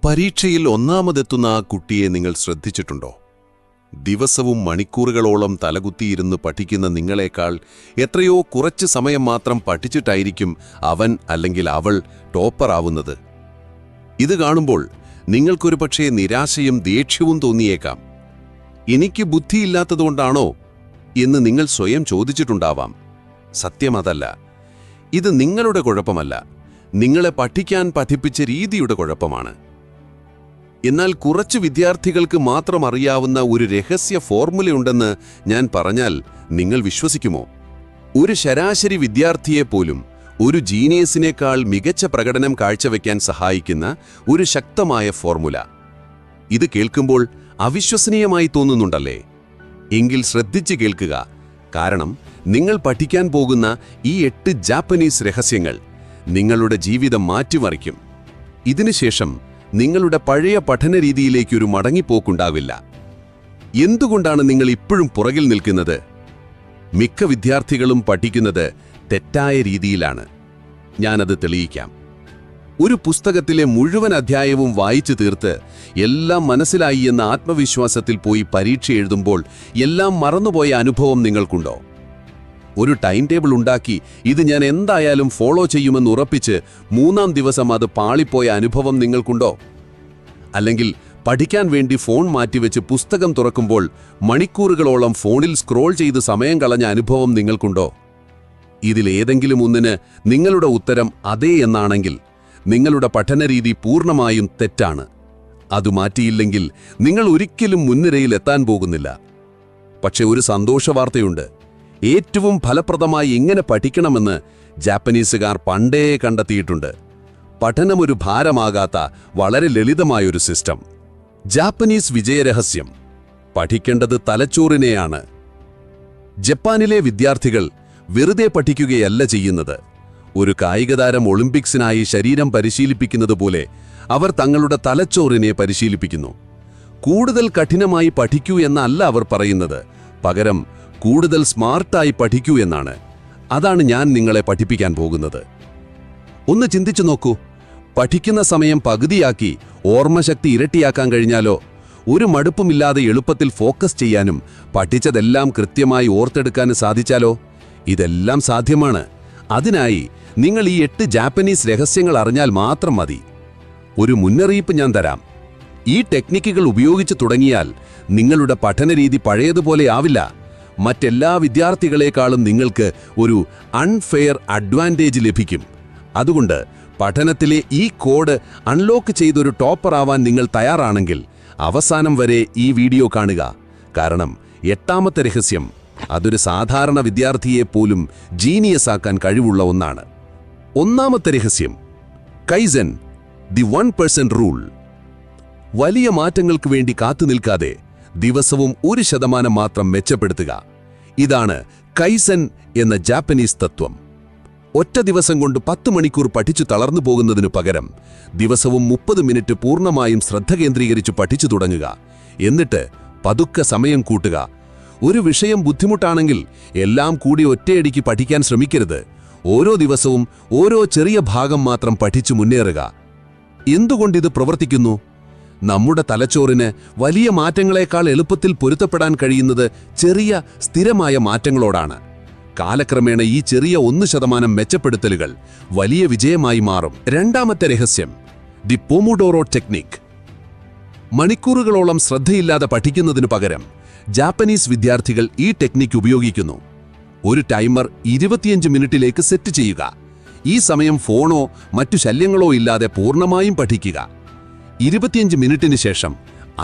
പരീക്ഷയിൽ ഒന്നാമതെത്തുന്ന ആ കുട്ടിയെ നിങ്ങൾ ശ്രദ്ധിച്ചിട്ടുണ്ടോ? ദിവസവും മണിക്കൂറുകളോളം തലകുത്തിയിരുന്ന് പഠിക്കുന്ന നിങ്ങളെക്കാൾ എത്രയോ കുറച്ച് സമയം മാത്രം പഠിച്ചിട്ടായിരിക്കും അവൻ അല്ലെങ്കിൽ അവൾ ടോപ്പറാവുന്നത്. ഇത് കാണുമ്പോൾ നിങ്ങൾക്കൊരു പക്ഷേ നിരാശയും ദേഷ്യവും തോന്നിയേക്കാം. എനിക്ക് ബുദ്ധിയില്ലാത്തതുകൊണ്ടാണോ എന്ന് നിങ്ങൾ സ്വയം ചോദിച്ചിട്ടുണ്ടാവാം. സത്യം അതല്ല. ഇത് നിങ്ങളുടെ കുഴപ്പമല്ല, നിങ്ങളെ പഠിപ്പിച്ച രീതിയുടെ കുഴപ്പമാണ്. എന്നാൽ കുറച്ച് വിദ്യാർത്ഥികൾക്ക് മാത്രം അറിയാവുന്ന ഒരു രഹസ്യ ഫോർമുലയുണ്ടെന്ന് ഞാൻ പറഞ്ഞാൽ നിങ്ങൾ വിശ്വസിക്കുമോ? ഒരു ശരാശരി വിദ്യാർത്ഥിയെപ്പോലും ഒരു ജീനിയസിനേക്കാൾ മികച്ച പ്രകടനം കാഴ്ചവെക്കാൻ സഹായിക്കുന്ന ഒരു ശക്തമായ ഫോർമുല. ഇത് കേൾക്കുമ്പോൾ അവിശ്വസനീയമായി തോന്നുന്നുണ്ടല്ലേ? എങ്കിൽ ശ്രദ്ധിച്ച് കേൾക്കുക. കാരണം നിങ്ങൾ പഠിക്കാൻ പോകുന്ന ഈ 8 ജാപ്പനീസ് രഹസ്യങ്ങൾ നിങ്ങളുടെ ജീവിതം മാറ്റിമറിക്കും. ഇതിനുശേഷം നിങ്ങളുടെ പഴയ പഠനരീതിയിലേക്കൊരു മടങ്ങിപ്പോക്കുണ്ടാവില്ല. എന്തുകൊണ്ടാണ് നിങ്ങൾ ഇപ്പോഴും പുറകിൽ നിൽക്കുന്നത്? മിക്ക വിദ്യാർത്ഥികളും പഠിക്കുന്നത് തെറ്റായ രീതിയിലാണ്. ഞാനത് തെളിയിക്കാം. ഒരു പുസ്തകത്തിലെ മുഴുവൻ അധ്യായവും വായിച്ചു തീർത്ത് എല്ലാം മനസ്സിലായി എന്ന ആത്മവിശ്വാസത്തിൽ പോയി പരീക്ഷ എഴുതുമ്പോൾ എല്ലാം മറന്നുപോയ അനുഭവം നിങ്ങൾക്കുണ്ടോ? ഒരു ടൈം ടേബിൾ ഉണ്ടാക്കി ഇത് ഞാൻ എന്തായാലും ഫോളോ ചെയ്യുമെന്ന് ഉറപ്പിച്ച് 3-ാം ദിവസം അത് പാളിപ്പോയ അനുഭവം നിങ്ങൾക്കുണ്ടോ? അല്ലെങ്കിൽ പഠിക്കാൻ വേണ്ടി ഫോൺ മാറ്റിവെച്ച് പുസ്തകം തുറക്കുമ്പോൾ മണിക്കൂറുകളോളം ഫോണിൽ സ്ക്രോൾ ചെയ്ത് സമയം കളഞ്ഞ അനുഭവം നിങ്ങൾക്കുണ്ടോ? ഇതിലേതെങ്കിലും ഒന്നിന് നിങ്ങളുടെ ഉത്തരം അതേ എന്നാണെങ്കിൽ നിങ്ങളുടെ പഠനരീതി പൂർണ്ണമായും തെറ്റാണ്. അത് മാറ്റിയില്ലെങ്കിൽ നിങ്ങൾ ഒരിക്കലും മുൻനിരയിൽ എത്താൻ പോകുന്നില്ല. പക്ഷെ ഒരു സന്തോഷവാർത്തയുണ്ട്. ഏറ്റവും ഫലപ്രദമായി എങ്ങനെ പഠിക്കണമെന്ന് ജാപ്പനീസുകാർ പണ്ടേ കണ്ടെത്തിയിട്ടുണ്ട്. പഠനമൊരു ഭാരമാകാത്ത വളരെ ലളിതമായൊരു സിസ്റ്റം. ജാപ്പനീസ് വിജയരഹസ്യം: പഠിക്കേണ്ടത് തലച്ചോറിനെയാണ്. ജപ്പാനിലെ വിദ്യാർത്ഥികൾ വെറുതെ പഠിക്കുകയല്ല ചെയ്യുന്നത്. ഒരു കായികതാരം ഒളിമ്പിക്സിനായി ശരീരം പരിശീലിപ്പിക്കുന്നത് പോലെ അവർ തങ്ങളുടെ തലച്ചോറിനെ പരിശീലിപ്പിക്കുന്നു. കൂടുതൽ കഠിനമായി പഠിക്കൂ എന്നല്ല അവർ പറയുന്നത്, പകരം കൂടുതൽ സ്മാർട്ടായി പഠിക്കൂ എന്നാണ്. അതാണ് ഞാൻ നിങ്ങളെ പഠിപ്പിക്കാൻ പോകുന്നത്. ഒന്ന് ചിന്തിച്ചു നോക്കൂ. പഠിക്കുന്ന സമയം പകുതിയാക്കി ഓർമ്മശക്തി ഇരട്ടിയാക്കാൻ കഴിഞ്ഞാലോ? ഒരു മടുപ്പുമില്ലാതെ എളുപ്പത്തിൽ ഫോക്കസ് ചെയ്യാനും പഠിച്ചതെല്ലാം കൃത്യമായി ഓർത്തെടുക്കാനും സാധിച്ചാലോ? ഇതെല്ലാം സാധ്യമാണ്. അതിനായി നിങ്ങൾ ഈ 8 ജാപ്പനീസ് രഹസ്യങ്ങൾ അറിഞ്ഞാൽ മാത്രം മതി. ഒരു മുന്നറിയിപ്പ് ഞാൻ തരാം. ഈ ടെക്നിക്കുകൾ ഉപയോഗിച്ച് തുടങ്ങിയാൽ നിങ്ങളുടെ പഠനരീതി പഴയതുപോലെ ആവില്ല. മറ്റെല്ലാ വിദ്യാർത്ഥികളെക്കാളും നിങ്ങൾക്ക് ഒരു അൺഫെയർ അഡ്വാൻറ്റേജ് ലഭിക്കും. അതുകൊണ്ട് പഠനത്തിലെ ഈ കോഡ് അൺലോക്ക് ചെയ്തൊരു ടോപ്പറാവാൻ നിങ്ങൾ തയ്യാറാണെങ്കിൽ അവസാനം വരെ ഈ വീഡിയോ കാണുക. കാരണം 8ാമത്തെ രഹസ്യം അതൊരു സാധാരണ വിദ്യാർത്ഥിയെപ്പോലും ജീനിയസ് ആക്കാൻ കഴിവുള്ള ഒന്നാണ്. 1ാമത്തെ രഹസ്യം: കൈസൻ, ദി 1% റൂൾ. വലിയ മാറ്റങ്ങൾക്ക് വേണ്ടി കാത്തുനിൽക്കാതെ ദിവസവും 1% മാത്രം മെച്ചപ്പെടുത്തുക. ഇതാണ് കൈസൻ എന്ന ജാപ്പനീസ് തത്വം. ഒറ്റ ദിവസം കൊണ്ട് 10 മണിക്കൂർ പഠിച്ചു തളർന്നു പോകുന്നതിനു പകരം ദിവസവും 30 മിനിറ്റ് പൂർണ്ണമായും ശ്രദ്ധ കേന്ദ്രീകരിച്ച് പഠിച്ചു തുടങ്ങുക. എന്നിട്ട് പതുക്കെ സമയം കൂട്ടുക. ഒരു വിഷയം ബുദ്ധിമുട്ടാണെങ്കിൽ എല്ലാം കൂടി ഒറ്റയടിക്ക് പഠിക്കാൻ ശ്രമിക്കരുത്. ഓരോ ദിവസവും ഓരോ ചെറിയ ഭാഗം മാത്രം പഠിച്ചു മുന്നേറുക. എന്തുകൊണ്ടിത് പ്രവർത്തിക്കുന്നു? നമ്മുടെ തലച്ചോറിന് വലിയ മാറ്റങ്ങളെക്കാൾ എളുപ്പത്തിൽ പൊരുത്തപ്പെടാൻ കഴിയുന്നത് ചെറിയ സ്ഥിരമായ മാറ്റങ്ങളോടാണ്. കാലക്രമേണ ഈ ചെറിയ 1% മെച്ചപ്പെടുത്തലുകൾ വലിയ വിജയമായി മാറും. 2ാമത്തെ രഹസ്യം: ദി പോമോഡോറോ ടെക്നിക്. മണിക്കൂറുകളോളം ശ്രദ്ധയില്ലാതെ പഠിക്കുന്നതിനു പകരം ജാപ്പനീസ് വിദ്യാർത്ഥികൾ ഈ ടെക്നിക് ഉപയോഗിക്കുന്നു. ഒരു ടൈമർ 25 മിനിറ്റിലേക്ക് സെറ്റ് ചെയ്യുക. ഈ സമയം ഫോണോ മറ്റു ശല്യങ്ങളോ ഇല്ലാതെ പൂർണ്ണമായും പഠിക്കുക. 25 മിനിറ്റിന് ശേഷം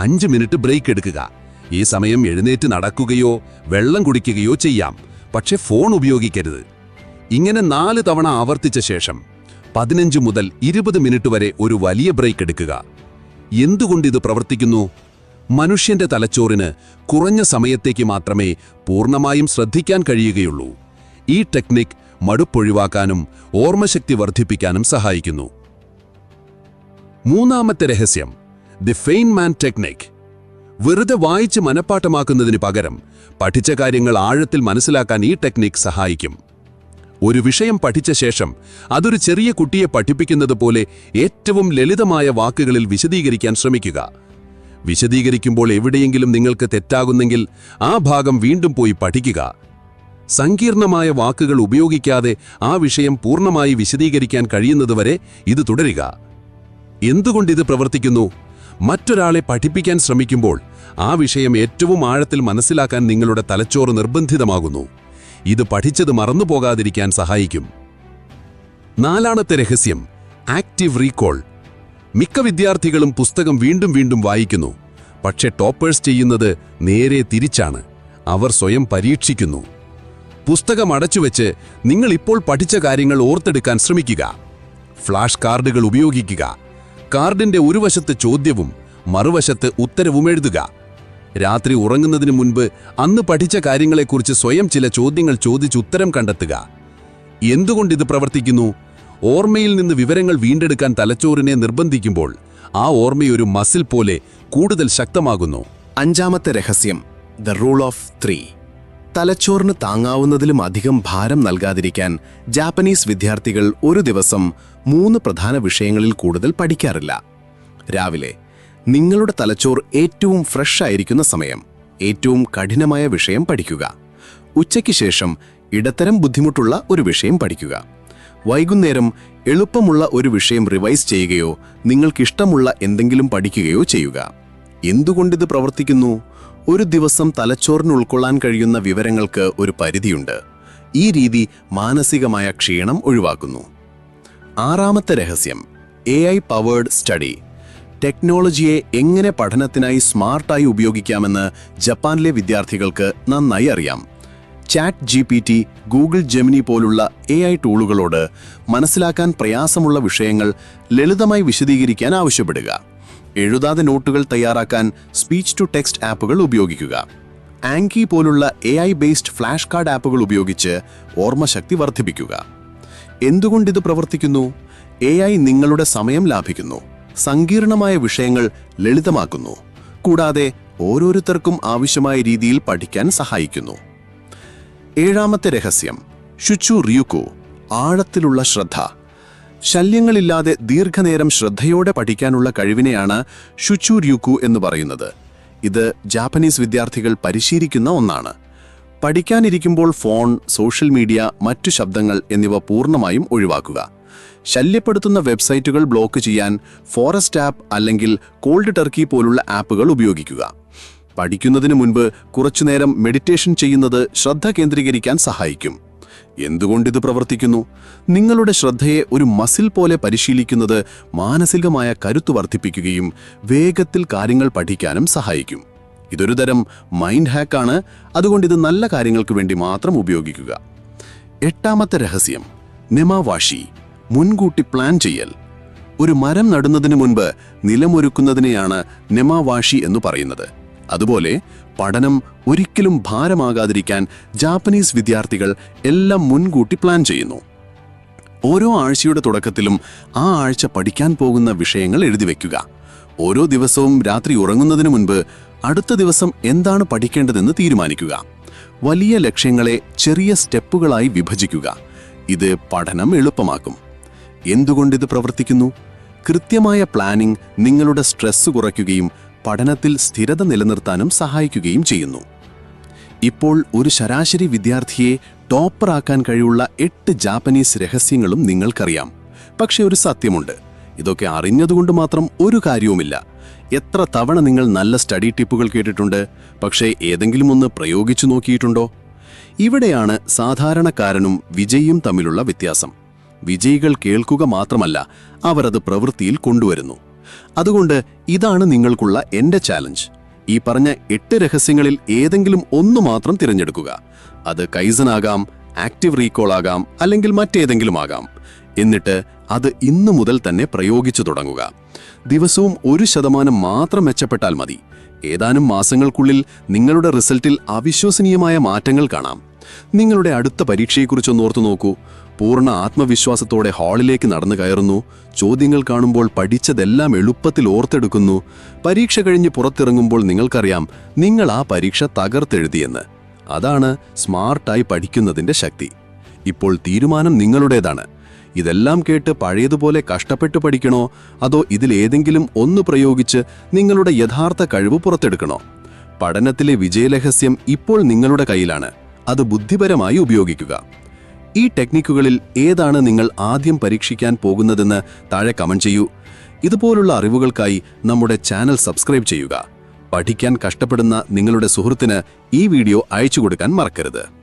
5 മിനിറ്റ് ബ്രേക്ക് എടുക്കുക. ഈ സമയം എഴുന്നേറ്റ് നടക്കുകയോ വെള്ളം കുടിക്കുകയോ ചെയ്യാം, പക്ഷെ ഫോൺ ഉപയോഗിക്കരുത്. ഇങ്ങനെ 4 തവണ ആവർത്തിച്ച ശേഷം 15 മുതൽ 20 മിനിറ്റ് വരെ ഒരു വലിയ ബ്രേക്ക് എടുക്കുക. എന്തുകൊണ്ടിത് പ്രവർത്തിക്കുന്നു? മനുഷ്യന്റെ തലച്ചോറിന് കുറഞ്ഞ സമയത്തേക്ക് മാത്രമേ പൂർണ്ണമായും ശ്രദ്ധിക്കാൻ കഴിയുകയുള്ളൂ. ഈ ടെക്നിക് മടുപ്പൊഴിവാക്കാനും ഓർമ്മശക്തി വർദ്ധിപ്പിക്കാനും സഹായിക്കുന്നു. 3ാമത്തെ രഹസ്യം: ദി ഫെയ്ൻമാൻ ടെക്നിക്. വെറുതെ വായിച്ച് മനഃപ്പാഠമാക്കുന്നതിന് പകരം പഠിച്ച കാര്യങ്ങൾ ആഴത്തിൽ മനസ്സിലാക്കാൻ ഈ ടെക്നിക് സഹായിക്കും. ഒരു വിഷയം പഠിച്ച ശേഷം അതൊരു ചെറിയ കുട്ടിയെ പഠിപ്പിക്കുന്നത് പോലെ ഏറ്റവും ലളിതമായ വാക്കുകളിൽ വിശദീകരിക്കാൻ ശ്രമിക്കുക. വിശദീകരിക്കുമ്പോൾ എവിടെയെങ്കിലും നിങ്ങൾക്ക് തെറ്റാകുന്നെങ്കിൽ ആ ഭാഗം വീണ്ടും പോയി പഠിക്കുക. സങ്കീർണമായ വാക്കുകൾ ഉപയോഗിക്കാതെ ആ വിഷയം പൂർണ്ണമായി വിശദീകരിക്കാൻ കഴിയുന്നതുവരെ ഇത് തുടരുക. എന്തുകൊണ്ടിത് പ്രവർത്തിക്കുന്നു? മറ്റൊരാളെ പഠിപ്പിക്കാൻ ശ്രമിക്കുമ്പോൾ ആ വിഷയം ഏറ്റവും ആഴത്തിൽ മനസ്സിലാക്കാൻ നിങ്ങളുടെ തലച്ചോറ് നിർബന്ധിതമാകുന്നു. ഇത് പഠിച്ചത് മറന്നുപോകാതിരിക്കാൻ സഹായിക്കും. 4ാമത്തെ രഹസ്യം, ആക്റ്റീവ് റീകോൾ. മിക്ക വിദ്യാർത്ഥികളും പുസ്തകം വീണ്ടും വീണ്ടും വായിക്കുന്നു. പക്ഷേ ടോപ്പേഴ്സ് ചെയ്യുന്നത് നേരെ തിരിച്ചാണ്. അവർ സ്വയം പരീക്ഷിക്കുന്നു. പുസ്തകം അടച്ചുവെച്ച് നിങ്ങൾ ഇപ്പോൾ പഠിച്ച കാര്യങ്ങൾ ഓർത്തെടുക്കാൻ ശ്രമിക്കുക. ഫ്ലാഷ് കാർഡുകൾ ഉപയോഗിക്കുക. കാർഡിന്റെ ഒരു വശത്ത് ചോദ്യവും മറുവശത്ത് ഉത്തരവും എഴുതുക. രാത്രി ഉറങ്ങുന്നതിന് മുൻപ് അന്ന് പഠിച്ച കാര്യങ്ങളെക്കുറിച്ച് സ്വയം ചില ചോദ്യങ്ങൾ ചോദിച്ച് ഉത്തരം കണ്ടെത്തുക. എന്തുകൊണ്ടിത് പ്രവർത്തിക്കുന്നു? ഓർമ്മയിൽ നിന്ന് വിവരങ്ങൾ വീണ്ടെടുക്കാൻ തലച്ചോറിനെ നിർബന്ധിക്കുമ്പോൾ ആ ഓർമ്മയൊരു മസിൽ പോലെ കൂടുതൽ ശക്തമാകുന്നു. 5ാമത്തെ രഹസ്യം, ദ റൂൾ ഓഫ് 3. തലച്ചോറിന് താങ്ങാവുന്നതിലും അധികം ഭാരം നൽകാതിരിക്കാൻ ജാപ്പനീസ് വിദ്യാർത്ഥികൾ ഒരു ദിവസം 3 പ്രധാന വിഷയങ്ങളിൽ കൂടുതൽ പഠിക്കാറില്ല. രാവിലെ നിങ്ങളുടെ തലച്ചോർ ഏറ്റവും ഫ്രഷ് ആയിരിക്കുന്ന സമയം ഏറ്റവും കഠിനമായ വിഷയം പഠിക്കുക. ഉച്ചയ്ക്ക് ശേഷം ഇടത്തരം ബുദ്ധിമുട്ടുള്ള ഒരു വിഷയം പഠിക്കുക. വൈകുന്നേരം എളുപ്പമുള്ള ഒരു വിഷയം റിവൈസ് ചെയ്യുകയോ നിങ്ങൾക്കിഷ്ടമുള്ള എന്തെങ്കിലും പഠിക്കുകയോ ചെയ്യുക. എന്തുകൊണ്ടിത് പ്രവർത്തിക്കുന്നു? ഒരു ദിവസം തലച്ചോറിന് ഉൾക്കൊള്ളാൻ കഴിയുന്ന വിവരങ്ങൾക്ക് ഒരു പരിധിയുണ്ട്. ഈ രീതി മാനസികമായ ക്ഷീണം ഒഴിവാക്കുന്നു. 6ാമത്തെ രഹസ്യം, AI പവേർഡ് സ്റ്റഡി. ടെക്നോളജിയെ എങ്ങനെ പഠനത്തിനായി സ്മാർട്ടായി ഉപയോഗിക്കാമെന്ന് ജപ്പാനിലെ വിദ്യാർത്ഥികൾക്ക് നന്നായി അറിയാം. ചാറ്റ് GPT, ഗൂഗിൾ ജെമിനി പോലുള്ള AI ടൂളുകളോട് മനസ്സിലാക്കാൻ പ്രയാസമുള്ള വിഷയങ്ങൾ ലളിതമായി വിശദീകരിക്കാൻ ആവശ്യപ്പെടുക. എഴുതാതെ നോട്ടുകൾ തയ്യാറാക്കാൻ സ്പീച്ച് ടു ടെക്സ്റ്റ് ആപ്പുകൾ ഉപയോഗിക്കുക. ആങ്കി പോലുള്ള AI ബേസ്ഡ് ഫ്ലാഷ് കാർഡ് ആപ്പുകൾ ഉപയോഗിച്ച് ഓർമ്മശക്തി വർദ്ധിപ്പിക്കുക. എന്തുകൊണ്ടിത് പ്രവർത്തിക്കുന്നു? AI നിങ്ങളുടെ സമയം ലാഭിക്കുന്നു, സങ്കീർണമായ വിഷയങ്ങൾ ലളിതമാക്കുന്നു, കൂടാതെ ഓരോരുത്തർക്കും ആവശ്യമായ രീതിയിൽ പഠിക്കാൻ സഹായിക്കുന്നു. 7ാമത്തെ രഹസ്യം, ഷുച്ചു റിയുക്കു, ആഴത്തിലുള്ള ശ്രദ്ധ. ശല്യങ്ങളില്ലാതെ ദീർഘനേരം ശ്രദ്ധയോടെ പഠിക്കാനുള്ള കഴിവിനെയാണ് ഷുച്ചു റിയുക്കു എന്ന് പറയുന്നത്. ഇത് ജാപ്പനീസ് വിദ്യാർത്ഥികൾ പരിശീലിക്കുന്ന ഒന്നാണ്. പഠിക്കാനിരിക്കുമ്പോൾ ഫോൺ, സോഷ്യൽ മീഡിയ, മറ്റു ശബ്ദങ്ങൾ എന്നിവ പൂർണ്ണമായും ഒഴിവാക്കുക. ശല്യപ്പെടുത്തുന്ന വെബ്സൈറ്റുകൾ ബ്ലോക്ക് ചെയ്യാൻ ഫോറസ്റ്റ് ആപ്പ് അല്ലെങ്കിൽ കോൾഡ് ടർക്കി പോലുള്ള ആപ്പുകൾ ഉപയോഗിക്കുക. പഠിക്കുന്നതിന് മുൻപ് കുറച്ചുനേരം മെഡിറ്റേഷൻ ചെയ്യുന്നത് ശ്രദ്ധ കേന്ദ്രീകരിക്കാൻ സഹായിക്കും. എന്തുകൊണ്ടിത് പ്രവർത്തിക്കുന്നു? നിങ്ങളുടെ ശ്രദ്ധയെ ഒരു മസിൽ പോലെ പരിശീലിക്കുന്നത് മാനസികമായ കരുത്ത് വർദ്ധിപ്പിക്കുകയും വേഗത്തിൽ കാര്യങ്ങൾ പഠിക്കാനും സഹായിക്കും. ഇതൊരു തരം മൈൻഡ് ഹാക്കാണ്. അതുകൊണ്ടിത് നല്ല കാര്യങ്ങൾക്ക് വേണ്ടി മാത്രം ഉപയോഗിക്കുക. 8ാമത്തെ രഹസ്യം, നെമാവാഷി, മുൻകൂട്ടി പ്ലാൻ ചെയ്യൽ. ഒരു മരം നടുന്നതിന് മുൻപ് നിലമൊരുക്കുന്നതിനെയാണ് നെമാവാഷി എന്ന് പറയുന്നത്. അതുപോലെ പഠനം ഒരിക്കലും ഭാരമാകാതിരിക്കാൻ ജാപ്പനീസ് വിദ്യാർത്ഥികൾ എല്ലാം മുൻകൂട്ടി പ്ലാൻ ചെയ്യുന്നു. ഓരോ ആഴ്ചയുടെ തുടക്കത്തിലും ആ ആഴ്ച പഠിക്കാൻ പോകുന്ന വിഷയങ്ങൾ എഴുതിവെക്കുക. ഓരോ ദിവസവും രാത്രി ഉറങ്ങുന്നതിന് മുൻപ് അടുത്ത ദിവസം എന്താണ് പഠിക്കേണ്ടതെന്ന് തീരുമാനിക്കുക. വലിയ ലക്ഷ്യങ്ങളെ ചെറിയ സ്റ്റെപ്പുകളായി വിഭജിക്കുക. ഇത് പഠനം എളുപ്പമാക്കും. എന്തുകൊണ്ടിത് പ്രവർത്തിക്കുന്നു? കൃത്യമായ പ്ലാനിംഗ് നിങ്ങളുടെ സ്ട്രെസ് കുറയ്ക്കുകയും പഠനത്തിൽ സ്ഥിരത നിലനിർത്താനും സഹായിക്കുകയും ചെയ്യുന്നു. ഇപ്പോൾ ഒരു ശരാശരി വിദ്യാർത്ഥിയെ ടോപ്പറാക്കാൻ കഴിവുള്ള 8 ജാപ്പനീസ് രഹസ്യങ്ങളും നിങ്ങൾക്കറിയാം. പക്ഷേ ഒരു സത്യമുണ്ട്, ഇതൊക്കെ അറിഞ്ഞതുകൊണ്ട് മാത്രം ഒരു കാര്യവുമില്ല. എത്ര തവണ നിങ്ങൾ നല്ല സ്റ്റഡി ടിപ്പുകൾ കേട്ടിട്ടുണ്ട്, പക്ഷേ ഏതെങ്കിലും ഒന്ന് പ്രയോഗിച്ചു നോക്കിയിട്ടുണ്ടോ? ഇവിടെയാണ് സാധാരണക്കാരനും വിജയിയും തമ്മിലുള്ള വ്യത്യാസം. വിജയികൾ കേൾക്കുക മാത്രമല്ല, അവർ അത് പ്രവൃത്തിയിൽ കൊണ്ടുവരുന്നു. അതുകൊണ്ട് ഇതാണ് നിങ്ങൾക്കുള്ള എൻ്റെ ചാലഞ്ച്. ഈ പറഞ്ഞ 8 രഹസ്യങ്ങളിൽ ഏതെങ്കിലും ഒന്ന് മാത്രം തിരഞ്ഞെടുക്കുക. അത് കൈസൻ ആകാം, ആക്റ്റീവ് റീകോൾ ആകാം, അല്ലെങ്കിൽ മറ്റേതെങ്കിലും ആകാം. എന്നിട്ട് അത് ഇന്നു മുതൽ തന്നെ പ്രയോഗിച്ചു തുടങ്ങുക. ദിവസവും 1% മാത്രം മെച്ചപ്പെട്ടാൽ മതി. ഏതാനും മാസങ്ങൾക്കുള്ളിൽ നിങ്ങളുടെ റിസൾട്ടിൽ അവിശ്വസനീയമായ മാറ്റങ്ങൾ കാണാം. നിങ്ങളുടെ അടുത്ത പരീക്ഷയെക്കുറിച്ചൊന്ന് ഓർത്തു നോക്കൂ. പൂർണ്ണ ആത്മവിശ്വാസത്തോടെ ഹാളിലേക്ക് നടന്നു കയറുന്നു. ചോദ്യങ്ങൾ കാണുമ്പോൾ പഠിച്ചതെല്ലാം എളുപ്പത്തിൽ ഓർത്തെടുക്കുന്നു. പരീക്ഷ കഴിഞ്ഞ് പുറത്തിറങ്ങുമ്പോൾ നിങ്ങൾക്കറിയാം നിങ്ങൾ ആ പരീക്ഷ തകർത്തെഴുതിയെന്ന്. അതാണ് സ്മാർട്ടായി പഠിക്കുന്നതിൻ്റെ ശക്തി. ഇപ്പോൾ തീരുമാനം നിങ്ങളുടേതാണ്. ഇതെല്ലാം കേട്ട് പഴയതുപോലെ കഷ്ടപ്പെട്ടു പഠിക്കണോ, അതോ ഇതിലേതെങ്കിലും ഒന്ന് പ്രയോഗിച്ച് നിങ്ങളുടെ യഥാർത്ഥ കഴിവ് പുറത്തെടുക്കണോ? പഠനത്തിലെ വിജയരഹസ്യം ഇപ്പോൾ നിങ്ങളുടെ കയ്യിലാണ്. അത് ബുദ്ധിപരമായി ഉപയോഗിക്കുക. ഈ ടെക്നിക്കുകളിൽ ഏതാണ് നിങ്ങൾ ആദ്യം പരീക്ഷിക്കാൻ പോകുന്നതെന്ന് താഴെ കമന്റ് ചെയ്യൂ. ഇതുപോലുള്ള അറിവുകൾക്കായി നമ്മുടെ ചാനൽ സബ്സ്ക്രൈബ് ചെയ്യുക. പഠിക്കാൻ കഷ്ടപ്പെടുന്ന നിങ്ങളുടെ സുഹൃത്തിന് ഈ വീഡിയോ അയച്ചു കൊടുക്കാൻ മറക്കരുത്.